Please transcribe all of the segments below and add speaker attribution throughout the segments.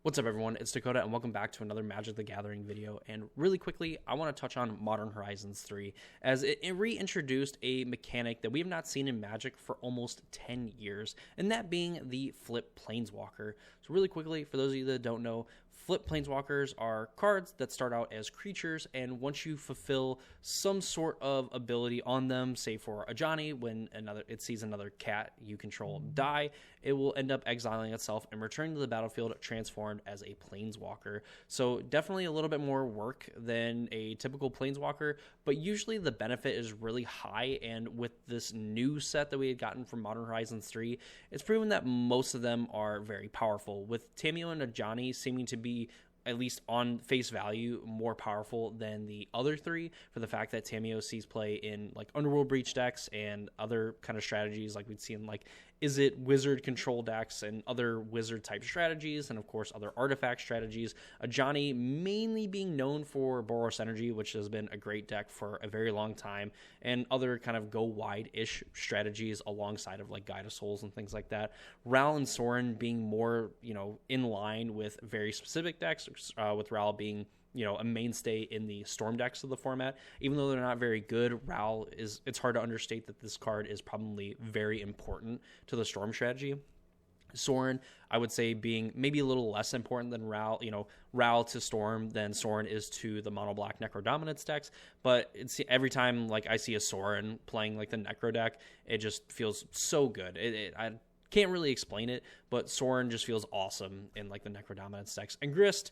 Speaker 1: What's up, everyone? It's Dakota, and welcome back to another Magic the Gathering video. And really quickly, I want to touch on Modern Horizons 3, as it reintroduced a mechanic that we have not seen in Magic for almost 10 years, and that being the Flip Planeswalker. So really quickly, for those of you that don't know, Flip Planeswalkers are cards that start out as creatures, and once you fulfill some sort of ability on them, say for a Johnny, when it sees another cat you control die, it will end up exiling itself and returning to the battlefield transformed as a Planeswalker. So definitely a little bit more work than a typical Planeswalker, but usually the benefit is really high, and with this new set that we had gotten from Modern Horizons 3, it's proven that most of them are very powerful, with Tamiyo and Ajani seeming to be, at least on face value, more powerful than the other three, for the fact that Tamiyo sees play in like Underworld Breach decks and other kind of strategies like we'd see in like Is It Wizard control decks and other wizard type strategies, and of course other artifact strategies. Ajani mainly being known for Boros Energy, which has been a great deck for a very long time, and other kind of go wide-ish strategies alongside of like Guide of Souls and things like that. Ral and Sorin being more, in line with very specific decks, with Ral being a mainstay in the Storm decks of the format. Even though they're not very good, Ral it's hard to understate that this card is probably very important to the Storm strategy. Sorin, I would say, being maybe a little less important than Ral, Ral to Storm than Sorin is to the mono black Necro Dominance decks. But it's every time like I see a Sorin playing like the Necro deck, it just feels so good. I can't really explain it, but Sorin just feels awesome in like the Necro Dominance decks. And Grist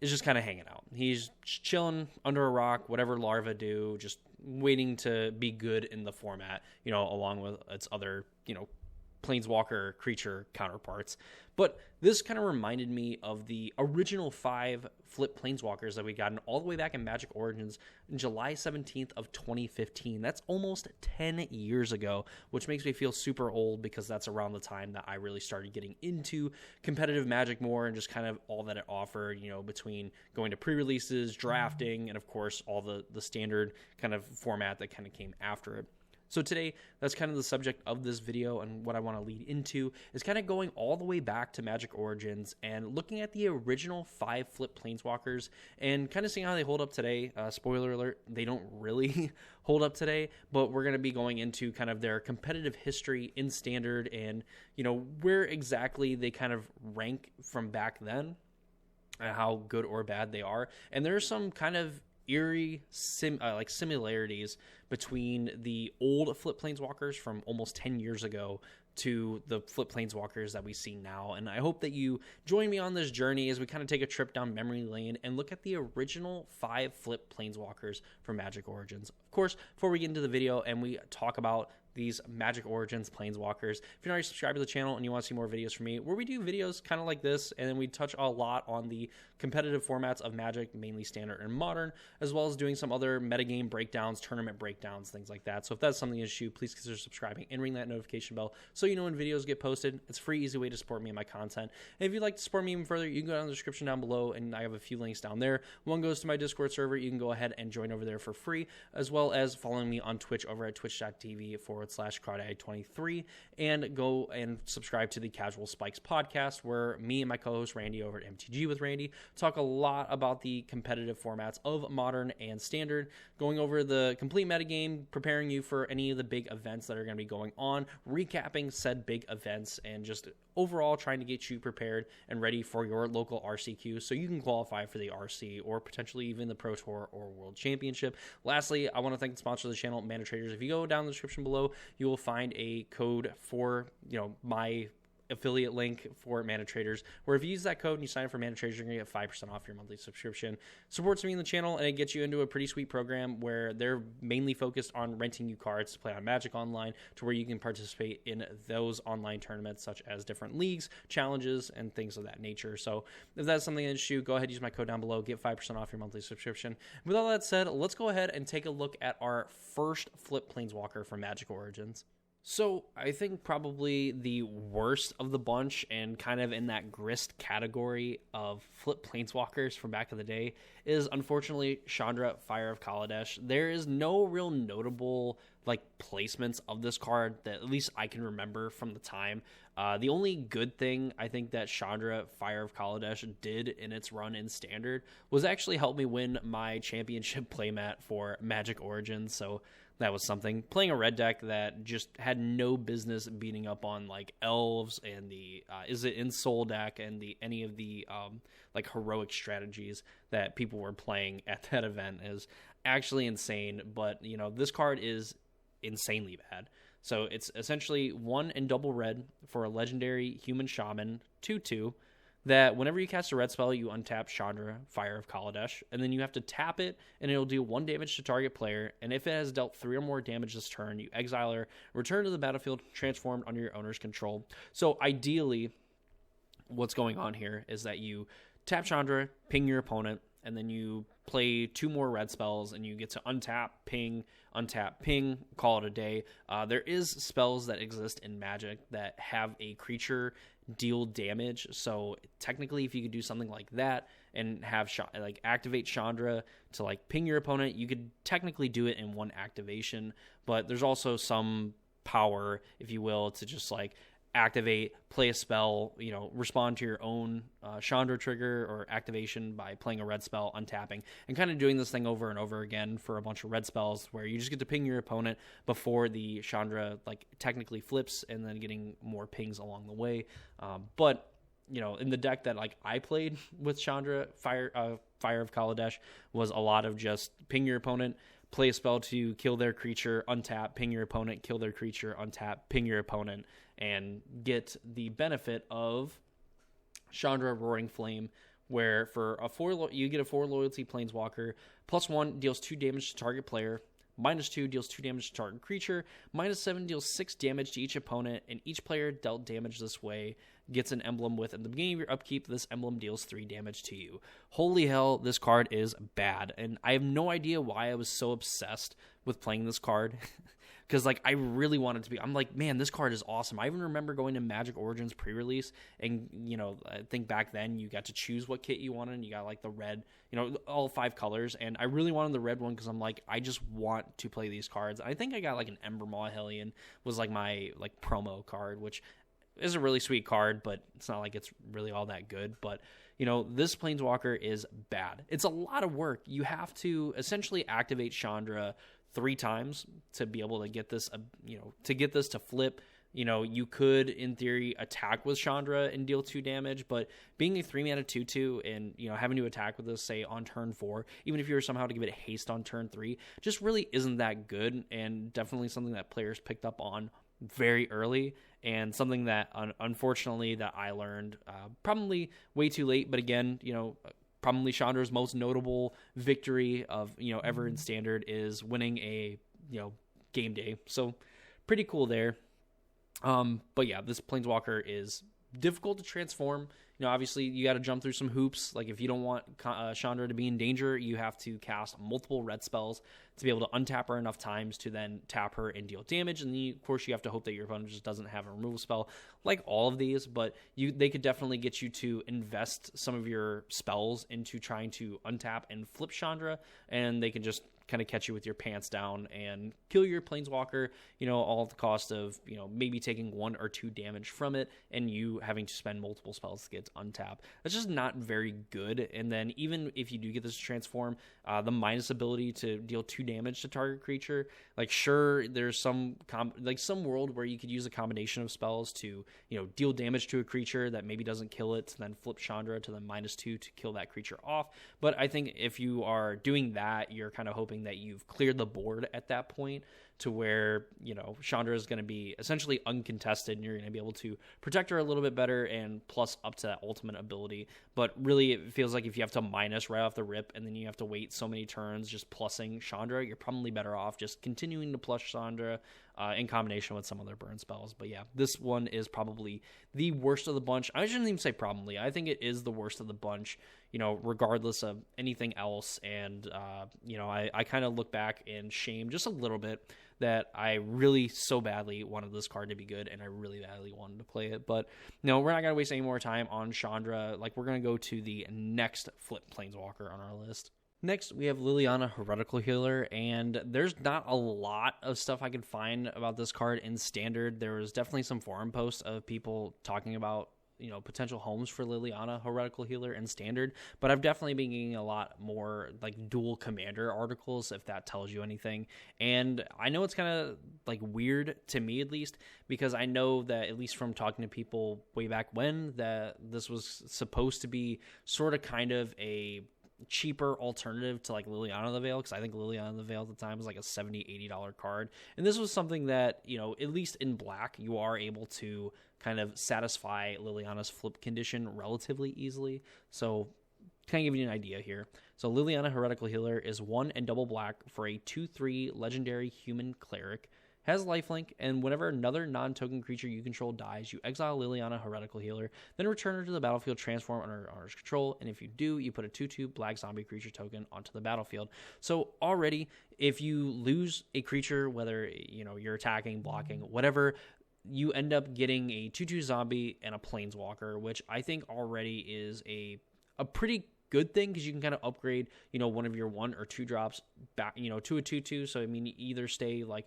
Speaker 1: is just kind of hanging out. He's chilling under a rock, whatever larvae do, just waiting to be good in the format, along with its other, Planeswalker creature counterparts. But this kind of reminded me of the original 5 Flip Planeswalkers that we got all the way back in Magic Origins in July 17th of 2015. That's almost 10 years ago, which makes me feel super old because that's around the time that I really started getting into competitive Magic more and just kind of all that it offered, between going to pre-releases, drafting, and of course all the standard kind of format that kind of came after it. So today, that's kind of the subject of this video, and what I want to lead into is kind of going all the way back to Magic Origins and looking at the original 5 Flip Planeswalkers and kind of seeing how they hold up today. Spoiler alert, they don't really hold up today, but we're going to be going into kind of their competitive history in Standard and, where exactly they kind of rank from back then and how good or bad they are. And there's some kind of eerie similarities between the old Flip Planeswalkers from almost 10 years ago to the Flip Planeswalkers that we see now. And I hope that you join me on this journey as we kind of take a trip down memory lane and look at the original 5 Flip Planeswalkers from Magic Origins. Of course, before we get into the video and we talk about these Magic Origins Planeswalkers, if you're not already subscribed to the channel and you want to see more videos from me, where we do videos kind of like this, and then we touch a lot on the competitive formats of Magic, mainly Standard and Modern, as well as doing some other metagame breakdowns, tournament breakdowns, things like that. So if that's something that's you, please consider subscribing and ring that notification bell so you know when videos get posted. It's a free, easy way to support me and my content. And if you'd like to support me even further, you can go down in the description down below, and I have a few links down there. One goes to my Discord server. You can go ahead and join over there for free, as well as following me on Twitch over at twitch.tv/Crawdaddy23, and go and subscribe to the Casual Spikes podcast, where me and my co-host Randy over at MTG with Randy talk a lot about the competitive formats of Modern and Standard, going over the complete metagame, preparing you for any of the big events that are going to be going on, recapping said big events, and just overall trying to get you prepared and ready for your local RCQ so you can qualify for the RC or potentially even the Pro Tour or World Championship. Lastly, I want to thank the sponsor of the channel, Manatraders. If you go down in the description below, you will find a code for my affiliate link for Manatraders, where if you use that code and you sign up for Manatraders, you're going to get 5% off your monthly subscription. Supports me in the channel, and it gets you into a pretty sweet program where they're mainly focused on renting you cards to play on Magic Online, to where you can participate in those online tournaments, such as different leagues, challenges, and things of that nature. So if that's something that interests you, go ahead and use my code down below, get 5% off your monthly subscription. With all that said, let's go ahead and take a look at our first Flip Planeswalker from Magic Origins. So I think probably the worst of the bunch, and kind of in that grist category of flip planeswalkers from back in the day, is unfortunately Chandra, Fire of Kaladesh. There is no real notable like placements of this card that at least I can remember from the time. The only good thing I think that Chandra, Fire of Kaladesh did in its run in Standard was actually help me win my championship playmat for Magic Origins. So that was something. Playing a red deck that just had no business beating up on like elves and the is it in Soul deck and the any of the like heroic strategies that people were playing at that event is actually insane. But you know, this card is insanely bad. So it's essentially 1 and double red for a legendary human shaman 2/2 that whenever you cast a red spell, you untap Chandra, Fire of Kaladesh, and then you have to tap it, and it'll do 1 damage to target player, and if it has dealt 3 or more damage this turn, you exile her, return to the battlefield, transformed under your owner's control. So ideally, what's going on here is that you tap Chandra, ping your opponent, and then you play 2 more red spells, and you get to untap, ping, call it a day. There is spells that exist in Magic that have a creature deal damage, so technically if you could do something like that and have like activate Chandra to like ping your opponent, you could technically do it in 1 activation, but there's also some power, if you will, to just like activate, play a spell, you know, respond to your own Chandra trigger or activation by playing a red spell, untapping, and kind of doing this thing over and over again for a bunch of red spells where you just get to ping your opponent before the Chandra like technically flips, and then getting more pings along the way. But you know, in the deck that like I played with Chandra, Fire of Kaladesh was a lot of just ping your opponent, play a spell to kill their creature, untap, ping your opponent, kill their creature, untap, ping your opponent, and get the benefit of Chandra Roaring Flame, where for a 4 you get a 4 loyalty planeswalker, +1 deals 2 damage to target player, -2 deals 2 damage to target creature, -7 deals 6 damage to each opponent, and each player dealt damage this way gets an emblem with, at the beginning of your upkeep, this emblem deals 3 damage to you. Holy hell, this card is bad, and I have no idea why I was so obsessed with playing this card. Because like I really wanted to be, I'm like, man, this card is awesome. I even remember going to Magic Origins pre-release, and you know, I think back then you got to choose what kit you wanted, and you got like the red, you know, all 5 colors, and I really wanted the red one because I'm like, I just want to play these cards. I think I got like an Embermaw Hellion was like my like promo card, which is a really sweet card, but it's not like it's really all that good. But you know, this Planeswalker is bad. It's a lot of work. You have to essentially activate Chandra 3 times to be able to get this, you know, to get this to flip. You know, you could, in theory, attack with Chandra and deal 2 damage, but being a 3-mana 2/2 and, you know, having to attack with this, say, on turn 4, even if you were somehow to give it a haste on turn 3, just really isn't that good, and definitely something that players picked up on very early, and something that, unfortunately, that I learned probably way too late. But again, you know, probably Chandra's most notable victory of, you know, ever in Standard is winning a, you know, game day. So pretty cool there. But yeah, this Planeswalker is difficult to transform. You know, obviously you got to jump through some hoops. Like if you don't want Chandra to be in danger, you have to cast multiple red spells to be able to untap her enough times to then tap her and deal damage. And then, of course, you have to hope that your opponent just doesn't have a removal spell like all of these. But they could definitely get you to invest some of your spells into trying to untap and flip Chandra, and they can just kind of catch you with your pants down and kill your Planeswalker, you know, all at the cost of, you know, maybe taking 1 or 2 damage from it and you having to spend multiple spells to get to untap. That's just not very good. And then even if you do get this to transform, the minus ability to deal 2 damage to target creature, like sure, there's some some world where you could use a combination of spells to, you know, deal damage to a creature that maybe doesn't kill it, to then flip Chandra to the -2 to kill that creature off. But I think if you are doing that, you're kind of hoping that you've cleared the board at that point to where, you know, Chandra is going to be essentially uncontested and you're going to be able to protect her a little bit better and plus up to that ultimate ability. But really, it feels like if you have to minus right off the rip and then you have to wait so many turns just plussing Chandra, you're probably better off just continuing to plus Chandra in combination with some other burn spells. But yeah, this one is probably the worst of the bunch. I shouldn't even say probably. I think it is the worst of the bunch, you know, regardless of anything else. And, you know, I kind of look back in shame just a little bit that I really so badly wanted this card to be good, and I really badly wanted to play it. But no, we're not going to waste any more time on Chandra. Like, we're going to go to the next flip Planeswalker on our list. Next, we have Liliana, Heretical Healer, and there's not a lot of stuff I could find about this card in Standard. There was definitely some forum posts of people talking about, potential homes for Liliana, Heretical Healer, and Standard, but I've definitely been getting a lot more, like, dual commander articles, if that tells you anything. And I know it's kind of, like, weird, to me at least, because I know that, at least from talking to people way back when, that this was supposed to be sort of kind of a cheaper alternative to, like, Liliana of the Veil, because I think Liliana of the Veil at the time was like a $70-$80 card, and this was something that, at least in black, you are able to kind of satisfy Liliana's flip condition relatively easily. So kind of give you an idea here. So Liliana, Heretical Healer, is 1 and double black for a 2/3 legendary human cleric, has lifelink, and whenever another non-token creature you control dies, you exile Liliana, Heretical Healer, then return her to the battlefield, transform under owner's control, and if you do, you put a 2/2 black zombie creature token onto the battlefield. So already, if you lose a creature, whether you're attacking, blocking, whatever, you end up getting a 2/2 zombie and a Planeswalker, which I think already is a pretty good thing, because you can kind of upgrade, one of your 1 or 2 drops back, to a 2/2. So, I mean, you either stay, like,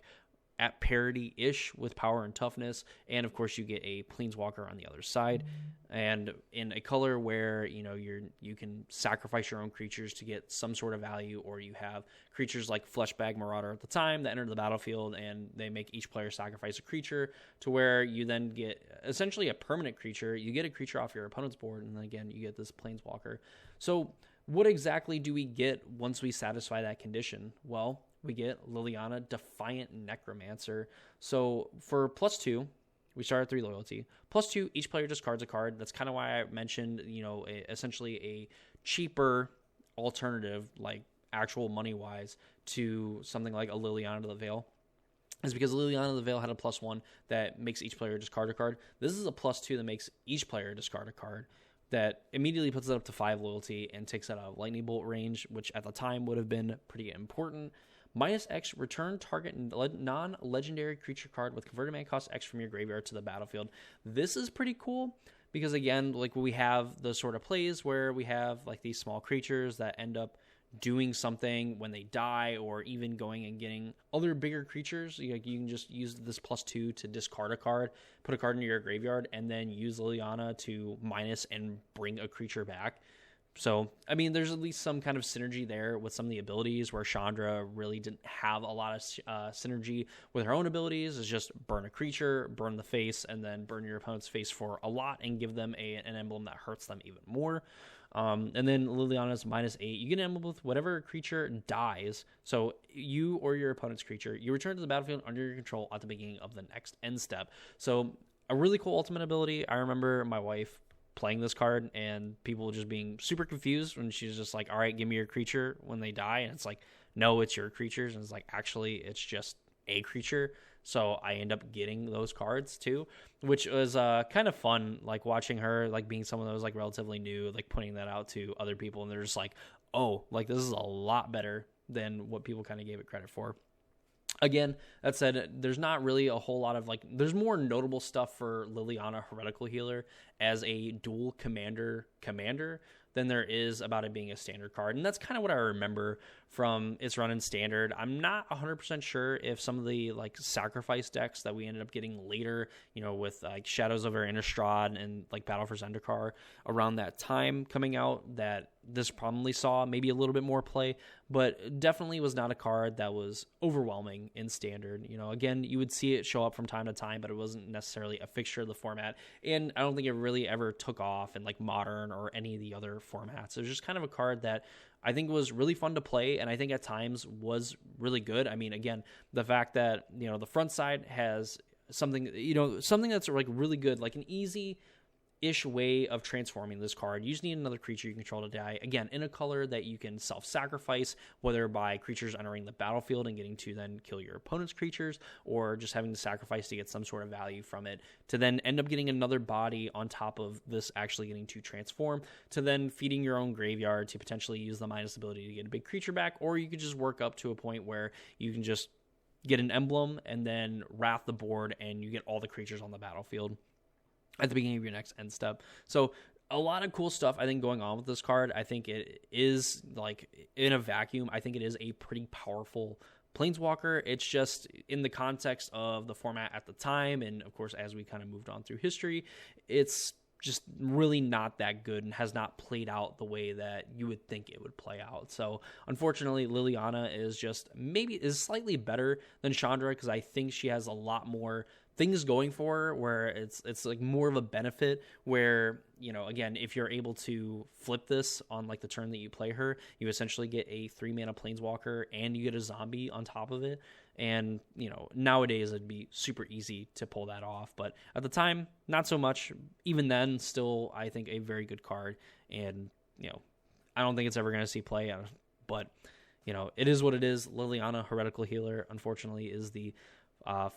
Speaker 1: at parity-ish with power and toughness, and of course you get a Planeswalker on the other side, and in a color where you can sacrifice your own creatures to get some sort of value, or you have creatures like Fleshbag Marauder at the time that enter the battlefield, and they make each player sacrifice a creature, to where you then get essentially a permanent creature. You get a creature off your opponent's board, and then again you get this Planeswalker. So what exactly do we get once we satisfy that condition? Well, we get Liliana, Defiant Necromancer. So for +2, we start at 3 loyalty. +2, each player discards a card. That's kind of why I mentioned, essentially a cheaper alternative, like actual money-wise, to something like a Liliana of the Veil. Is because Liliana of the Veil had a +1 that makes each player discard a card. This is a +2 that makes each player discard a card, that immediately puts it up to 5 loyalty and takes it out of lightning bolt range, which at the time would have been pretty important. -X, return target non-legendary creature card with converted mana cost X from your graveyard to the battlefield. This is pretty cool, because again, like, we have those sort of plays where we have, like, these small creatures that end up doing something when they die, or even going and getting other bigger creatures. You can just use this +2 to discard a card, put a card into your graveyard, and then use Liliana to minus and bring a creature back. So, I mean, there's at least some kind of synergy there with some of the abilities, where Chandra really didn't have a lot of synergy with her own abilities. It's just burn a creature, burn the face, and then burn your opponent's face for a lot and give them an emblem that hurts them even more. And then Liliana's -8. You get an emblem with whatever creature dies. So you or your opponent's creature, you return to the battlefield under your control at the beginning of the next end step. So a really cool ultimate ability. I remember my wife playing this card and people just being super confused when she's just like, all right, give me your creature when they die, and it's like, no, it's your creatures, and it's like, actually it's just a creature. So I end up getting those cards too, which was kind of fun, like watching her, like being someone that was like relatively new, like putting that out to other people, and they're just like, oh, like this is a lot better than what people kind of gave it credit for. Again, that said, there's not really a whole lot of, like, there's more notable stuff for Liliana, Heretical Healer, as a dual commander than there is about it being a standard card. And that's kind of what I remember from its run in Standard. I'm not 100% sure if some of the, like, sacrifice decks that we ended up getting later, with, like, Shadows over Innistrad and, like, Battle for Zendikar around that time coming out, that this probably saw maybe a little bit more play, but definitely was not a card that was overwhelming in Standard. Again, you would see it show up from time to time, but it wasn't necessarily a fixture of the format, and I don't think it really ever took off in, like, Modern or any of the other formats. It was just kind of a card that I think was really fun to play, and I think at times was really good. I mean, again, the fact that, the front side has something that's, like, really good, like an easy-ish way of transforming this card. You just need another creature you control to die, again, in a color that you can self-sacrifice, whether by creatures entering the battlefield and getting to then kill your opponent's creatures, or just having to sacrifice to get some sort of value from it, to then end up getting another body on top of this actually getting to transform, to then feeding your own graveyard to potentially use the minus ability to get a big creature back, or you could just work up to a point where you can just get an emblem, and then wrath the board, and you get all the creatures on the battlefield at the beginning of your next end step. So a lot of cool stuff, I think, going on with this card. I think it is, like, in a vacuum, I think it is a pretty powerful Planeswalker. It's just in the context of the format at the time, and of course, as we kind of moved on through history, it's just really not that good and has not played out the way that you would think it would play out. So unfortunately, Liliana is slightly better than Chandra, because I think she has a lot more things going for her, where it's like more of a benefit, where, you know, again, if you're able to flip this on like the turn that you play her, you essentially get a 3-mana Planeswalker and you get a zombie on top of it. And, you know, nowadays it'd be super easy to pull that off, but at the time, not so much. Even then, still, I think a very good card. And, you know, I don't think it's ever going to see play, but, you know, it is what it is. Liliana, Heretical Healer, unfortunately, is the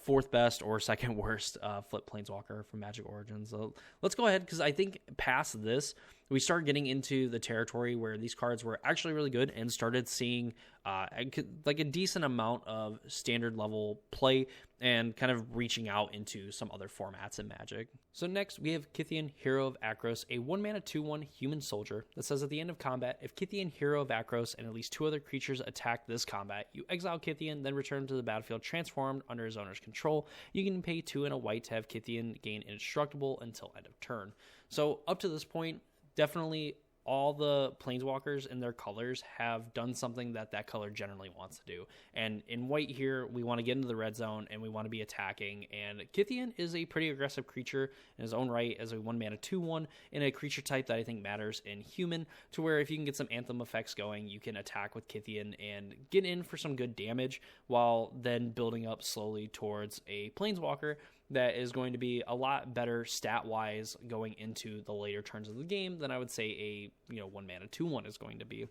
Speaker 1: fourth best or second worst flip Planeswalker from Magic Origins. So let's go ahead, because I think past this, we started getting into the territory where these cards were actually really good and started seeing like a decent amount of standard level play and kind of reaching out into some other formats in Magic. So next, we have Kythian, Hero of Akros, a 1-mana 2/1 human soldier that says at the end of combat, if Kythian, Hero of Akros, and at least 2 other creatures attack this combat, you exile Kythian, then return to the battlefield transformed under his owner's control. You can pay 2 and a white to have Kythian gain indestructible until end of turn. So up to this point, definitely all the Planeswalkers and their colors have done something that color generally wants to do. And in white here, we want to get into the red zone and we want to be attacking. And Kythian is a pretty aggressive creature in his own right as a 1-mana 2/1 in a creature type that I think matters in human, to where if you can get some Anthem effects going, you can attack with Kythian and get in for some good damage, while then building up slowly towards a Planeswalker that is going to be a lot better stat-wise going into the later turns of the game than I would say a 1-mana 2/1 is going to be.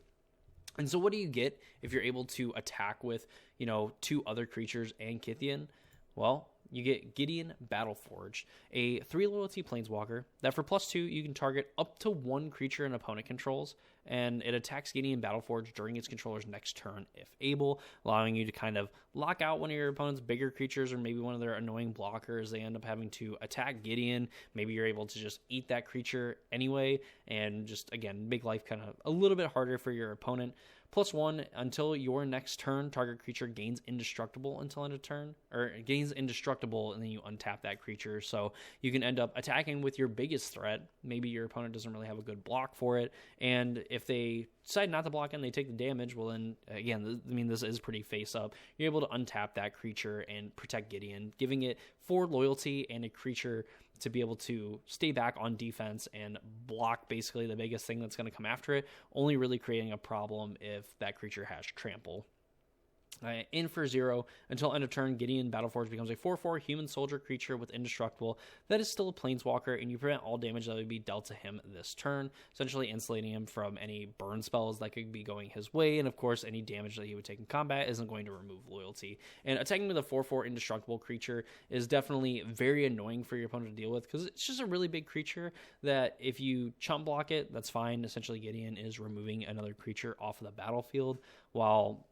Speaker 1: And so what do you get if you're able to attack with 2 other creatures and Kythian? Well, you get Gideon Battleforged, a 3-loyalty Planeswalker that for +2 you can target up to 1 creature an opponent controls, and it attacks Gideon Battleforged during its controller's next turn if able, allowing you to kind of lock out one of your opponent's bigger creatures or maybe one of their annoying blockers. They end up having to attack Gideon. Maybe you're able to just eat that creature anyway and just, again, make life kind of a little bit harder for your opponent. +1, until your next turn, target creature gains indestructible until end of turn, or gains indestructible, and then you untap that creature. So you can end up attacking with your biggest threat. Maybe your opponent doesn't really have a good block for it, and if they decide not to block and they take the damage, well then, again, this is pretty face up. You're able to untap that creature and protect Gideon, giving it 4 loyalty and a creature to be able to stay back on defense and block basically the biggest thing that's going to come after it, only really creating a problem if that creature has trample. In for 0, until end of turn, Gideon Battleforged becomes a 4/4 human soldier creature with indestructible that is still a Planeswalker, and you prevent all damage that would be dealt to him this turn, essentially insulating him from any burn spells that could be going his way, and of course any damage that he would take in combat isn't going to remove loyalty. And attacking with a 4/4 indestructible creature is definitely very annoying for your opponent to deal with, because it's just a really big creature that if you chump block it, that's fine. Essentially Gideon is removing another creature off of the battlefield, while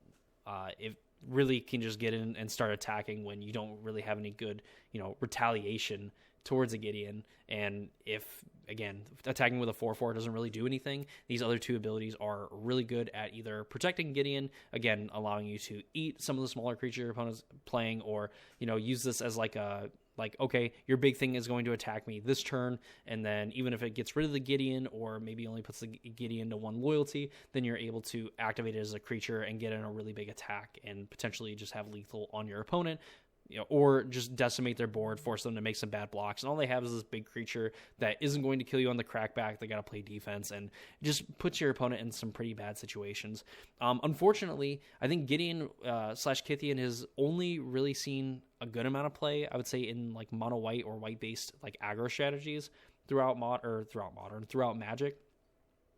Speaker 1: it really can just get in and start attacking when you don't really have any good, retaliation towards a Gideon. And if, again, attacking with a 4/4 doesn't really do anything, these other 2 abilities are really good at either protecting Gideon, again, allowing you to eat some of the smaller creature your opponent's playing, or, use this as okay, your big thing is going to attack me this turn, and then even if it gets rid of the Gideon, or maybe only puts the Gideon to 1 loyalty, then you're able to activate it as a creature and get in a really big attack and potentially just have lethal on your opponent, or just decimate their board, force them to make some bad blocks, and all they have is this big creature that isn't going to kill you on the crackback. They got to play defense, and just puts your opponent in some pretty bad situations. Unfortunately, I think Gideon / Kythian has only really seen a good amount of play, I would say, in like mono white or white based like aggro strategies throughout Magic.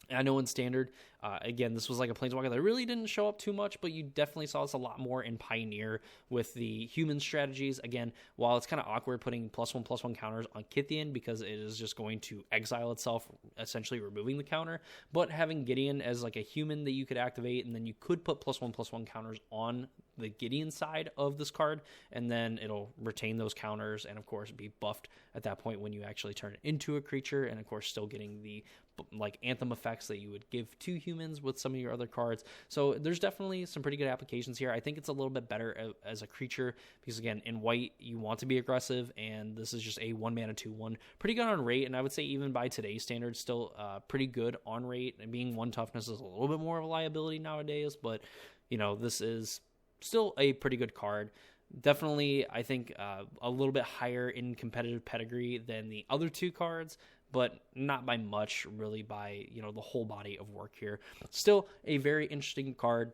Speaker 1: And I know in Standard, again, this was like a Planeswalker that really didn't show up too much, but you definitely saw this a lot more in Pioneer with the human strategies. Again, while it's kind of awkward putting +1/+1 counters on Kythian because it is just going to exile itself, essentially removing the counter, but having Gideon as like a human that you could activate, and then you could put +1/+1 counters on the Gideon side of this card, and then it'll retain those counters and of course be buffed at that point when you actually turn it into a creature, and of course still getting the like Anthem effects that you would give to humans with some of your other cards. So there's definitely some pretty good applications here. I think it's a little bit better as a creature because, again, in white you want to be aggressive, and this is just a 1 mana 2/1, pretty good on rate, and I would say even by today's standards still pretty good on rate, and being 1 toughness is a little bit more of a liability nowadays, but this is still a pretty good card. Definitely, I think a little bit higher in competitive pedigree than the other 2 cards, but not by much, really, by the whole body of work here. Still a very interesting card,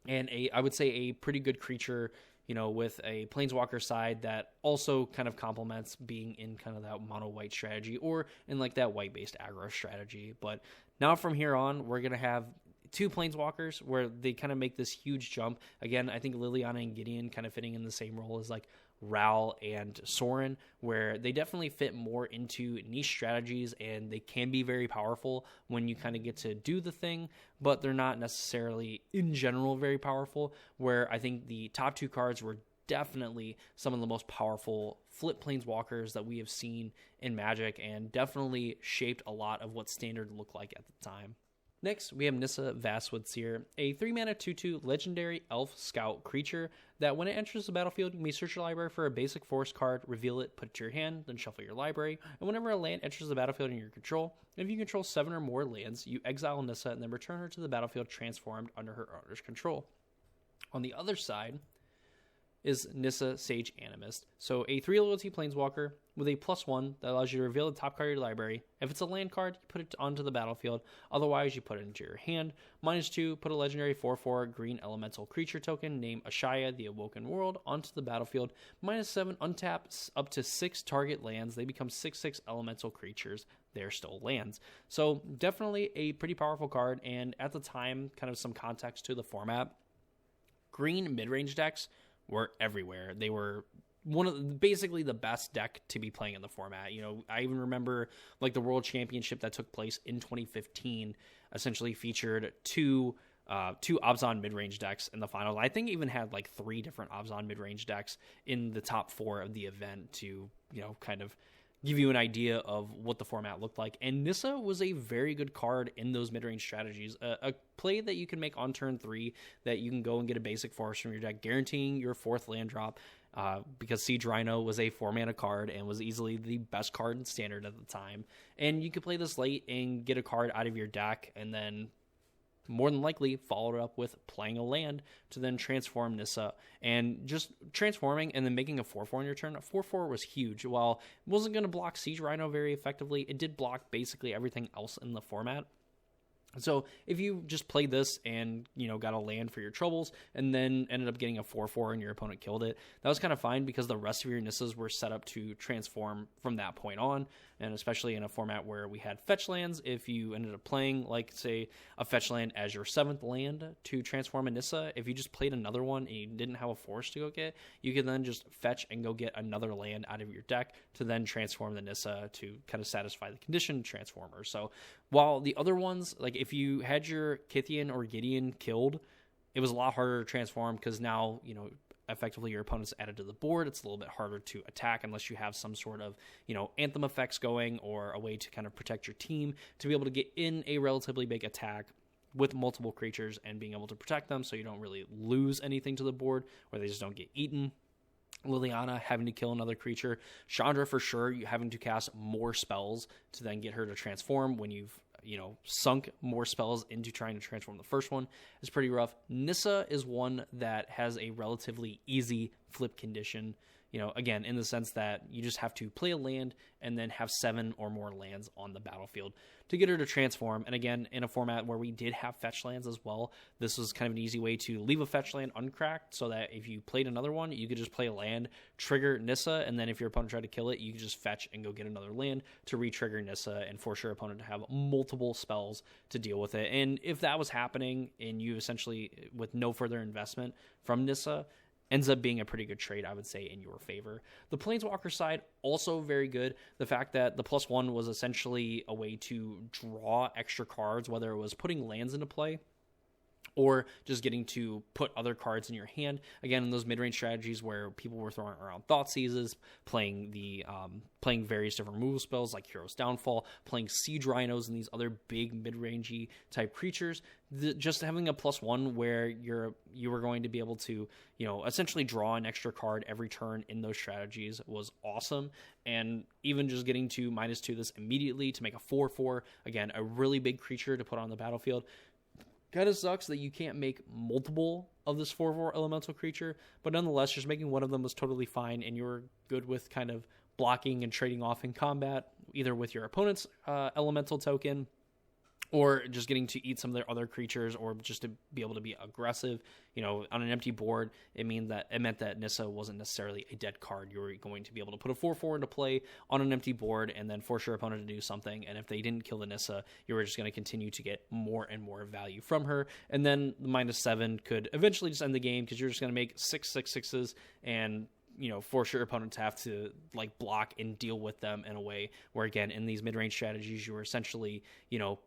Speaker 1: and I would say a pretty good creature, with a Planeswalker side that also kind of complements being in kind of that mono white strategy or in like that white based aggro strategy. But now from here on, we're gonna have 2 Planeswalkers where they kind of make this huge jump. Again, I think Liliana and Gideon kind of fitting in the same role as like Ral and Sorin, where they definitely fit more into niche strategies, and they can be very powerful when you kind of get to do the thing, but they're not necessarily in general very powerful, where I think the top 2 cards were definitely some of the most powerful flip Planeswalkers that we have seen in Magic, and definitely shaped a lot of what Standard looked like at the time. Next, we have Nissa Vastwood Seer, a 3 mana 2/2 legendary elf scout creature that when it enters the battlefield, you may search your library for a basic forest card, reveal it, put it to your hand, then shuffle your library, and whenever a land enters the battlefield in your control, if you control 7 or more lands, you exile Nissa and then return her to the battlefield transformed under her owner's control. On the other side is Nissa Sage Animist. So a 3 loyalty Planeswalker with a +1 that allows you to reveal the top card of your library. If it's a land card, you put it onto the battlefield. Otherwise, you put it into your hand. -2, put a legendary 4/4 green elemental creature token named Ashaya, the Awoken World, onto the battlefield. -7, untap up to 6 target lands. They become 6/6 elemental creatures. They're still lands. So definitely a pretty powerful card, and at the time, kind of some context to the format, green mid-range decks were everywhere. They were basically the best deck to be playing in the format. I even remember like the World Championship that took place in 2015 essentially featured two Abzan mid-range decks in the finals. I think even had like 3 different Abzan mid-range decks in the top 4 of the event to, kind of give you an idea of what the format looked like. And Nissa was a very good card in those mid-range strategies. A play that you can make on turn 3 that you can go and get a basic forest from your deck, guaranteeing your 4th land drop, because Siege Rhino was a 4-mana card and was easily the best card in Standard at the time. And you could play this late and get a card out of your deck, and then more than likely followed up with playing a land to then transform Nissa, and just transforming and then making a 4/4 on your turn. A 4/4 was huge. While it wasn't going to block Siege Rhino very effectively, it did block basically everything else in the format. So if you just played this and, got a land for your troubles and then ended up getting a 4/4 and your opponent killed it, that was kind of fine because the rest of your Nissas were set up to transform from that point on. And especially in a format where we had fetch lands, if you ended up playing, like, say, a fetch land as your 7th land to transform a Nissa, if you just played another one and you didn't have a forest to go get, you could then just fetch and go get another land out of your deck to then transform the Nissa to kind of satisfy the condition transformer. So while the other ones, like if you had your Kithian or Gideon killed, it was a lot harder to transform because now, effectively your opponent's added to the board. It's a little bit harder to attack unless you have some sort of, Anthem effects going or a way to kind of protect your team to be able to get in a relatively big attack with multiple creatures and being able to protect them so you don't really lose anything to the board or they just don't get eaten. Liliana having to kill another creature. Chandra, for sure, you having to cast more spells to then get her to transform when you've sunk more spells into trying to transform the first one is pretty rough. Nissa is one that has a relatively easy flip condition, again, in the sense that you just have to play a land and then have 7 or more lands on the battlefield to get her to transform. And again, in a format where we did have fetch lands as well, this was kind of an easy way to leave a fetch land uncracked so that if you played another one, you could just play a land, trigger Nissa, and then if your opponent tried to kill it, you could just fetch and go get another land to re-trigger Nissa and force your opponent to have multiple spells to deal with it. And if that was happening and you essentially, with no further investment from Nissa, ends up being a pretty good trade, I would say, in your favor. The Planeswalker side, also very good. The fact that the +1 was essentially a way to draw extra cards, whether it was putting lands into play or just getting to put other cards in your hand. Again, in those mid-range strategies where people were throwing around Thought Seizes, playing various different removal spells like Hero's Downfall, playing Siege Rhinos and these other big mid-rangey type creatures, just having a +1 where you were going to be able to, essentially draw an extra card every turn in those strategies was awesome. And even just getting to -2 this immediately to make a 4/4, again, a really big creature to put on the battlefield. Kind of sucks that you can't make multiple of this 4/4 elemental creature, but nonetheless, just making one of them was totally fine, and you were good with kind of blocking and trading off in combat, either with your opponent's elemental token, or just getting to eat some of their other creatures, or just to be able to be aggressive. On an empty board, it meant that Nissa wasn't necessarily a dead card. You were going to be able to put a 4/4 into play on an empty board and then force your opponent to do something. And if they didn't kill the Nissa, you were just going to continue to get more and more value from her. And then the -7 could eventually just end the game because you're just going to make 6/6/6s and force your opponent to have to block and deal with them in a way where, again, in these mid-range strategies, you were essentially,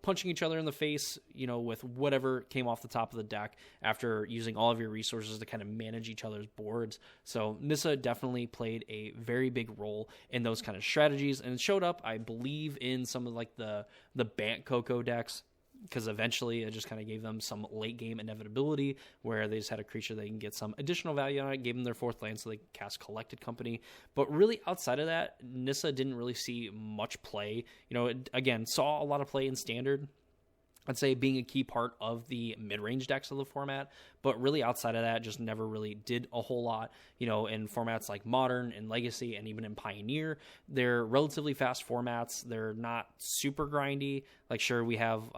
Speaker 1: punching each other in the face, with whatever came off the top of the deck after using all of your resources to kind of manage each other's boards. So Nissa definitely played a very big role in those kind of strategies, and it showed up, I believe, in some of the Bant Coco decks, because eventually it just kind of gave them some late game inevitability where they just had a creature they can get some additional value on it, gave them their 4th land so they could cast Collected Company. But really outside of that, Nissa didn't really see much play. Again, saw a lot of play in Standard, I'd say, being a key part of the mid-range decks of the format, but really outside of that, just never really did a whole lot, in formats like Modern and Legacy and even in Pioneer. They're relatively fast formats. They're not super grindy. Sure, we have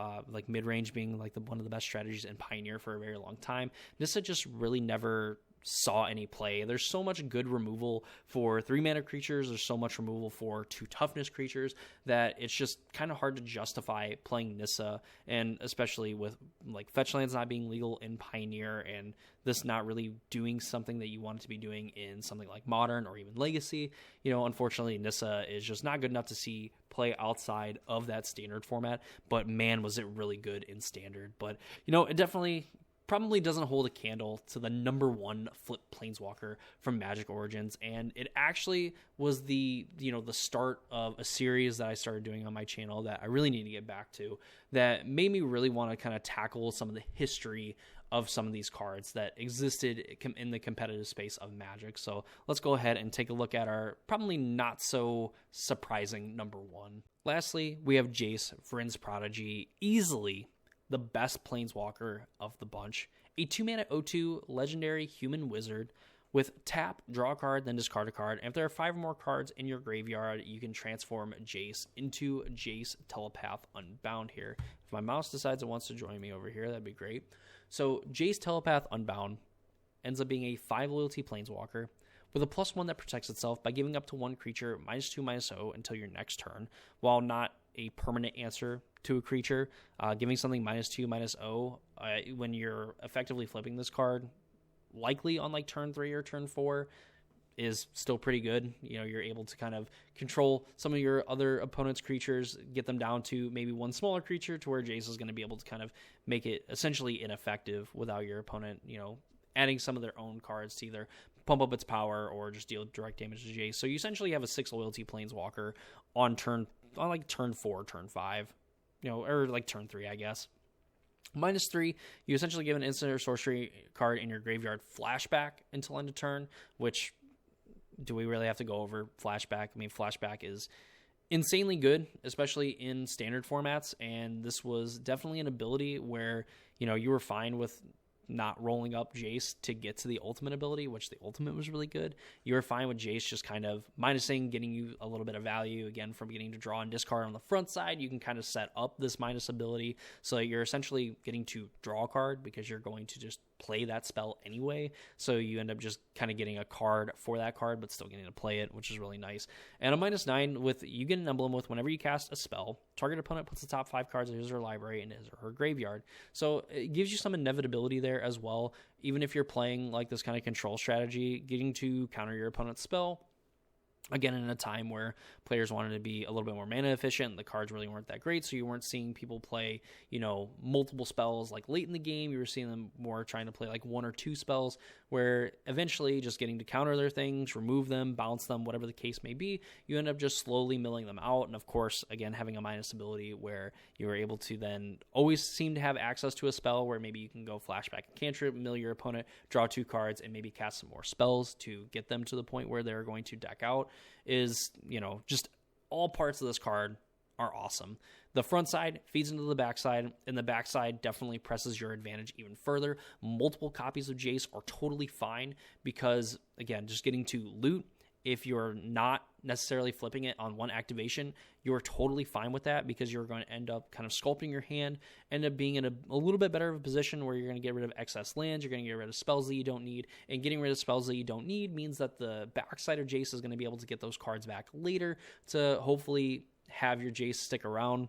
Speaker 1: mid-range being one of the best strategies in Pioneer for a very long time. Nissa just really never saw any play. There's so much good removal for 3-mana creatures. There's so much removal for 2 toughness creatures that it's just kind of hard to justify playing Nissa, and especially with fetch lands not being legal in Pioneer and this not really doing something that you want it to be doing in something like Modern or even Legacy. Unfortunately, Nissa is just not good enough to see play outside of that Standard format, but man, was it really good in Standard. But, it definitely probably doesn't hold a candle to the #1 flip Planeswalker from Magic Origins, and it actually was the start of a series that I started doing on my channel that I really need to get back to, that made me really want to kind of tackle some of the history of some of these cards that existed in the competitive space of Magic. So let's go ahead and take a look at our probably not so surprising #1. Lastly, we have Jace, Vryn's Prodigy, easily the best Planeswalker of the bunch. A 2-mana 0/2 legendary human wizard with tap, draw a card, then discard a card. And if there are 5 or more cards in your graveyard, you can transform Jace into Jace Telepath Unbound here. If my mouse decides it wants to join me over here, that'd be great. So Jace Telepath Unbound ends up being a 5 loyalty Planeswalker with a +1 that protects itself by giving up to 1 creature -2/-0 until your next turn, while not a permanent answer to a creature. Giving something -2/-0 when you're effectively flipping this card, likely on turn 3 or turn 4, is still pretty good. You're able to kind of control some of your other opponent's creatures, get them down to maybe 1 smaller creature, to where Jace is going to be able to kind of make it essentially ineffective without your opponent, adding some of their own cards to either pump up its power or just deal direct damage to Jace. So you essentially have a 6 loyalty Planeswalker on turn 4, turn 5, or turn 3, I guess. -3, you essentially give an instant or sorcery card in your graveyard flashback until end of turn, which, do we really have to go over flashback? I mean, flashback is insanely good, especially in Standard formats, and this was definitely an ability where, you were fine with not rolling up Jace to get to the ultimate ability, which the ultimate was really good. You were fine with Jace just kind of minusing, getting you a little bit of value, again, from getting to draw and discard on the front side. You can kind of set up this minus ability, so you're essentially getting to draw a card because you're going to just play that spell anyway, so you end up just kind of getting a card for that card, but still getting to play it, which is really nice. And a -9 with, you get an emblem with, whenever you cast a spell, target opponent puts the top 5 cards of his or her library in his or her graveyard. So it gives you some inevitability there as well. Even if you're playing this kind of control strategy, getting to counter your opponent's spell Again, in a time where players wanted to be a little bit more mana efficient, the cards really weren't that great, so you weren't seeing people play, multiple spells like late in the game. You were seeing them more trying to play like 1 or 2 spells, where eventually just getting to counter their things, remove them, bounce them, whatever the case may be, you end up just slowly milling them out. And of course, again, having a minus ability where you are able to then always seem to have access to a spell where maybe you can go flashback and cantrip, mill your opponent, draw 2 cards, and maybe cast some more spells to get them to the point where they're going to deck out is, just all parts of this card are awesome. The front side feeds into the back side, and the back side definitely presses your advantage even further. Multiple copies of Jace are totally fine because, again, just getting to loot, if you're not necessarily flipping it on one activation, you're totally fine with that because you're going to end up kind of sculpting your hand, end up being in a little bit better of a position where you're going to get rid of excess lands, you're going to get rid of spells that you don't need, and getting rid of spells that you don't need means that the backside of Jace is going to be able to get those cards back later to hopefully have your Jace stick around.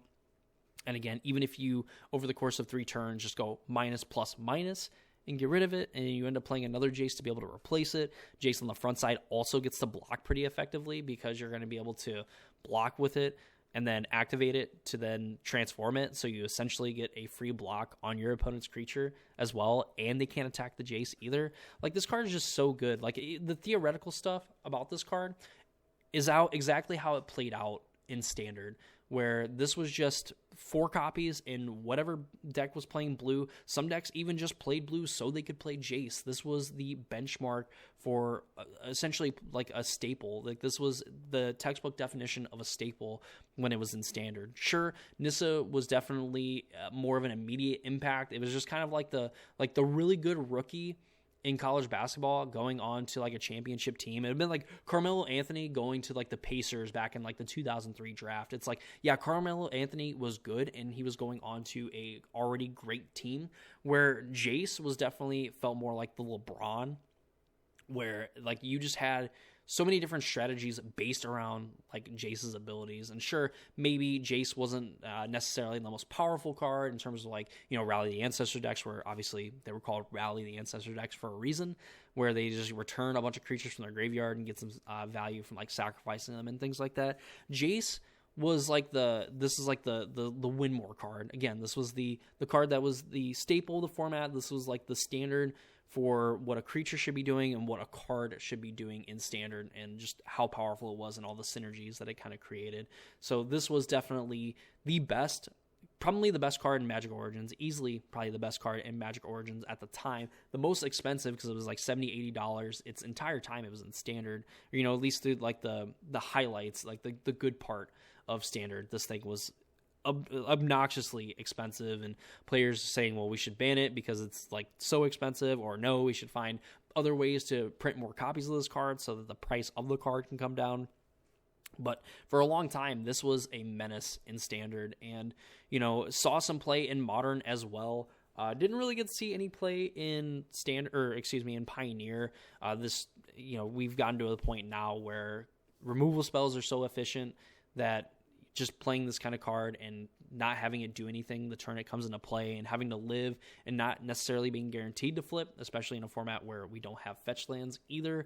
Speaker 1: And again, even if you, over the course of 3 turns, just go minus, plus, minus, and get rid of it, and you end up playing another Jace to be able to replace it. Jace on the front side also gets to block pretty effectively because you're going to be able to block with it and then activate it to then transform it. So you essentially get a free block on your opponent's creature as well, and they can't attack the Jace either. Like, this card is just so good. Like, the theoretical stuff about this card is out exactly how it played out in Standard, where this was just 4 copies in whatever deck was playing blue. Some decks even just played blue so they could play Jace. This was the benchmark for essentially like a staple. Like, this was the textbook definition of a staple when it was in Standard. Sure, Nissa was definitely more of an immediate impact. It was just kind of like the really good rookie in college basketball going on to like a championship team. It would have been like Carmelo Anthony going to like the Pacers back in like the 2003 draft. It's like, yeah, Carmelo Anthony was good and he was going on to a already great team, where Jace was definitely felt more like the LeBron, where like you just had so many different strategies based around like Jace's abilities. And sure, maybe Jace wasn't necessarily the most powerful card in terms of like, Rally the Ancestor decks, where obviously they were called Rally the Ancestor decks for a reason, where they just return a bunch of creatures from their graveyard and get some value from like sacrificing them and things like that. Jace was like the win more card. Again, this was the card that was the staple of the format. This was like the standard for what a creature should be doing and what a card should be doing in Standard, and just how powerful it was and all the synergies that it kind of created. So this was definitely the best, probably the best card in Magic Origins, easily probably the best card in Magic Origins at the time. The most expensive because it was like $70, $80 its entire time it was in Standard, or, at least through like the highlights, like the good part of Standard. This thing was obnoxiously expensive, and players saying, well, we should ban it because it's like so expensive, or no, we should find other ways to print more copies of this card so that the price of the card can come down. But for a long time, this was a menace in Standard, and saw some play in Modern as well. Didn't really get to see any play in in Pioneer. We've gotten to a point now where removal spells are so efficient that just playing this kind of card and not having it do anything the turn it comes into play, and having to live and not necessarily being guaranteed to flip, especially in a format where we don't have fetch lands either.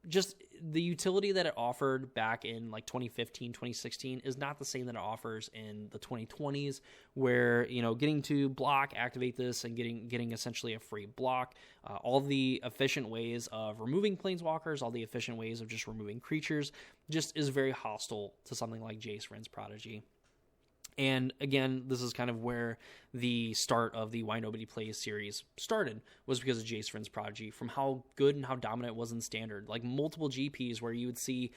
Speaker 1: Just the utility that it offered back in like 2015, 2016 is not the same that it offers in the 2020s, where, getting to block, activate this, and getting essentially a free block, all the efficient ways of removing Planeswalkers, all the efficient ways of just removing creatures, just is very hostile to something like Jace Vryn's Prodigy. And again, this is kind of where the start of the Why Nobody Plays series started, was because of Jace Vryn's Prodigy, from how good and how dominant it was in Standard. Like, multiple GPs where you would see,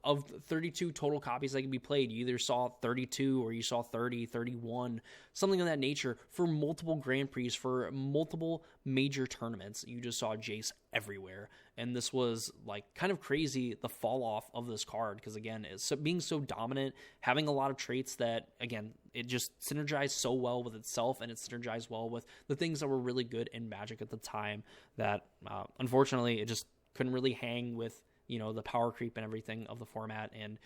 Speaker 1: of 32 total copies that could be played, you either saw 32 or you saw 30, 31, something of that nature, for multiple Grand Prix, for multiple major tournaments. You just saw Jace everywhere. And this was like kind of crazy, the fall off of this card, because again, it's being so dominant, having a lot of traits that, again, it just synergized so well with itself, and it synergized well with the things that were really good in Magic at the time, that unfortunately it just couldn't really hang with the power creep and everything of the format, and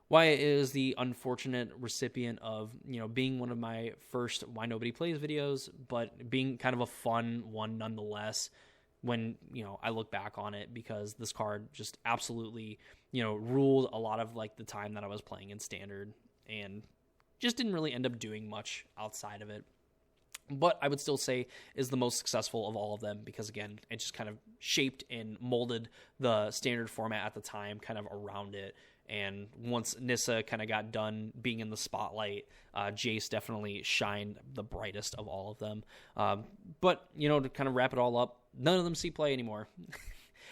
Speaker 1: why it is the unfortunate recipient of being one of my first Why Nobody Plays videos, but being kind of a fun one nonetheless. when, I look back on it, because this card just absolutely, ruled a lot of like the time that I was playing in Standard, and just didn't really end up doing much outside of it. But I would still say is the most successful of all of them, because again, it just kind of shaped and molded the Standard format at the time kind of around it. And once Nissa kind of got done being in the spotlight, Jace definitely shined the brightest of all of them. But, to kind of wrap it all up, none of them see play anymore.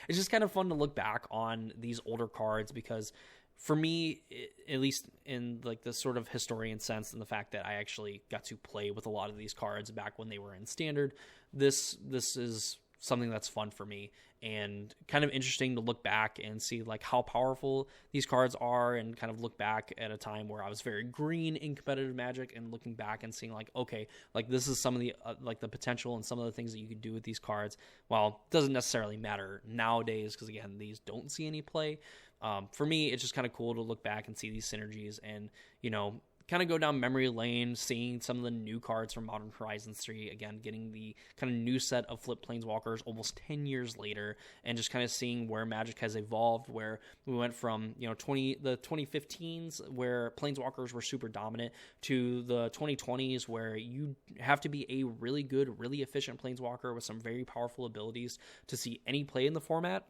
Speaker 1: It's just kind of fun to look back on these older cards, because for me, at least in like the sort of historian sense, and the fact that I actually got to play with a lot of these cards back when they were in Standard, this is something that's fun for me, and kind of interesting to look back and see like how powerful these cards are, and kind of look back at a time where I was very green in competitive Magic, and looking back and seeing like, okay, like this is some of the like the potential and some of the things that you could do with these cards. Well, it doesn't necessarily matter nowadays, because again, these don't see any play. For me, it's just kind of cool to look back and see these synergies, and kind of go down memory lane, seeing some of the new cards from Modern Horizons 3, again, getting the kind of new set of Flip Planeswalkers almost 10 years later, and just kind of seeing where Magic has evolved, where we went from, the 2015s where Planeswalkers were super dominant, to the 2020s where you have to be a really good, really efficient Planeswalker with some very powerful abilities to see any play in the format.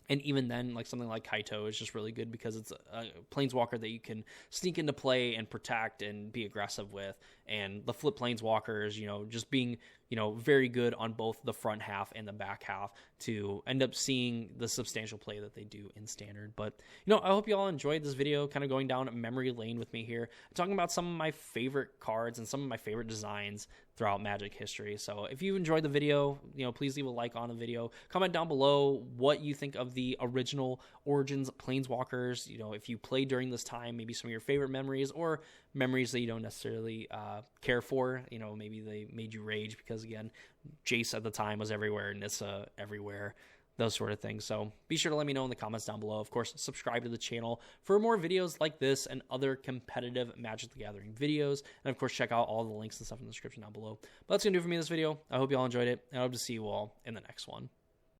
Speaker 1: And even then, like something like Kaito is just really good, because it's a Planeswalker that you can sneak into play and protect and be aggressive with. And the Flip Planeswalkers, just being, very good on both the front half and the back half to end up seeing the substantial play that they do in Standard. But, I hope you all enjoyed this video, kind of going down memory lane with me here, talking about some of my favorite cards and some of my favorite designs throughout Magic history. So if you enjoyed the video, please leave a like on the video. Comment down below what you think of the original Origins Planeswalkers. If you played during this time, maybe some of your favorite memories, or memories that you don't necessarily care for. Maybe they made you rage because, again, Jace at the time was everywhere, Nissa everywhere, those sort of things. So be sure to let me know in the comments down below. Of course, subscribe to the channel for more videos like this and other competitive Magic the Gathering videos. And of course, check out all the links and stuff in the description down below. But that's going to do it for me in this video. I hope you all enjoyed it, and I hope to see you all in the next one.